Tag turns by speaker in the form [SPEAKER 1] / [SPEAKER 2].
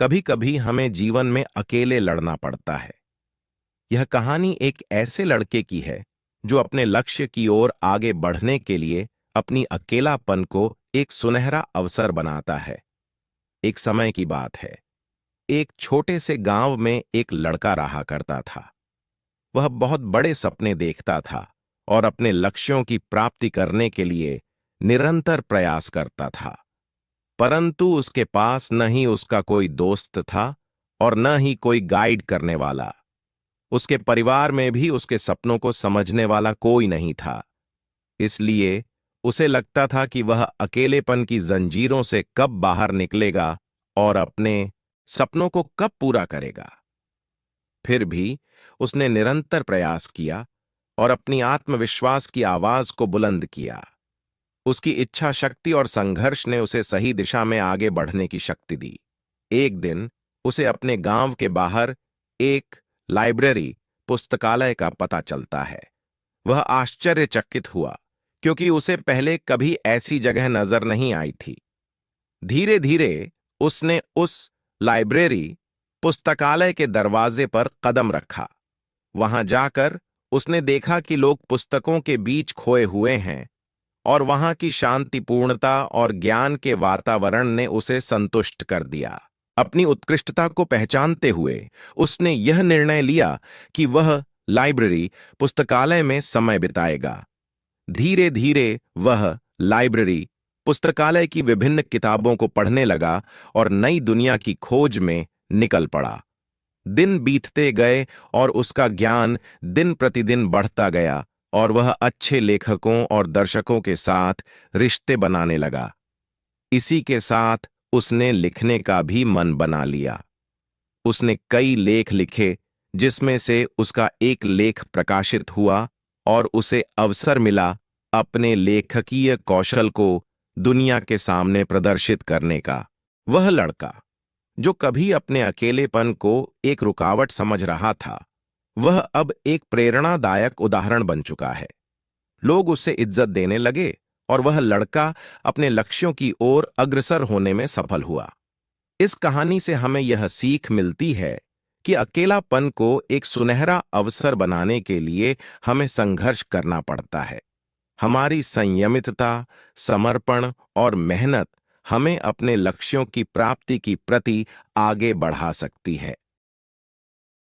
[SPEAKER 1] कभी कभी हमें जीवन में अकेले लड़ना पड़ता है। यह कहानी एक ऐसे लड़के की है जो अपने लक्ष्य की ओर आगे बढ़ने के लिए अपनी अकेलापन को एक सुनहरा अवसर बनाता है। एक समय की बात है। एक छोटे से गांव में एक लड़का रहा करता था। वह बहुत बड़े सपने देखता था और अपने लक्ष्यों की प्राप्ति करने के लिए निरंतर प्रयास करता था। परंतु उसके पास न ही उसका कोई दोस्त था और न ही कोई गाइड करने वाला। उसके परिवार में भी उसके सपनों को समझने वाला कोई नहीं था। इसलिए उसे लगता था कि वह अकेलेपन की जंजीरों से कब बाहर निकलेगा और अपने सपनों को कब पूरा करेगा। फिर भी उसने निरंतर प्रयास किया और अपनी आत्मविश्वास की आवाज को बुलंद किया। उसकी इच्छा शक्ति और संघर्ष ने उसे सही दिशा में आगे बढ़ने की शक्ति दी। एक दिन उसे अपने गांव के बाहर एक लाइब्रेरी पुस्तकालय का पता चलता है। वह आश्चर्यचकित हुआ क्योंकि उसे पहले कभी ऐसी जगह नजर नहीं आई थी। धीरे धीरे उसने उस लाइब्रेरी पुस्तकालय के दरवाजे पर कदम रखा। वहां जाकर उसने देखा कि लोग पुस्तकों के बीच खोए हुए हैं और वहां की शांतिपूर्णता और ज्ञान के वातावरण ने उसे संतुष्ट कर दिया। अपनी उत्कृष्टता को पहचानते हुए उसने यह निर्णय लिया कि वह लाइब्रेरी पुस्तकालय में समय बिताएगा। धीरे धीरे वह लाइब्रेरी पुस्तकालय की विभिन्न किताबों को पढ़ने लगा और नई दुनिया की खोज में निकल पड़ा। दिन बीतते गए और उसका ज्ञान दिन प्रतिदिन बढ़ता गया और वह अच्छे लेखकों और दर्शकों के साथ रिश्ते बनाने लगा। इसी के साथ उसने लिखने का भी मन बना लिया। उसने कई लेख लिखे जिसमें से उसका एक लेख प्रकाशित हुआ और उसे अवसर मिला अपने लेखकीय कौशल को दुनिया के सामने प्रदर्शित करने का। वह लड़का जो कभी अपने अकेलेपन को एक रुकावट समझ रहा था, वह अब एक प्रेरणादायक उदाहरण बन चुका है। लोग उसे इज्जत देने लगे और वह लड़का अपने लक्ष्यों की ओर अग्रसर होने में सफल हुआ। इस कहानी से हमें यह सीख मिलती है कि अकेलापन को एक सुनहरा अवसर बनाने के लिए हमें संघर्ष करना पड़ता है। हमारी संयमितता, समर्पण और मेहनत हमें अपने लक्ष्यों की प्राप्ति की प्रति आगे बढ़ा सकती है।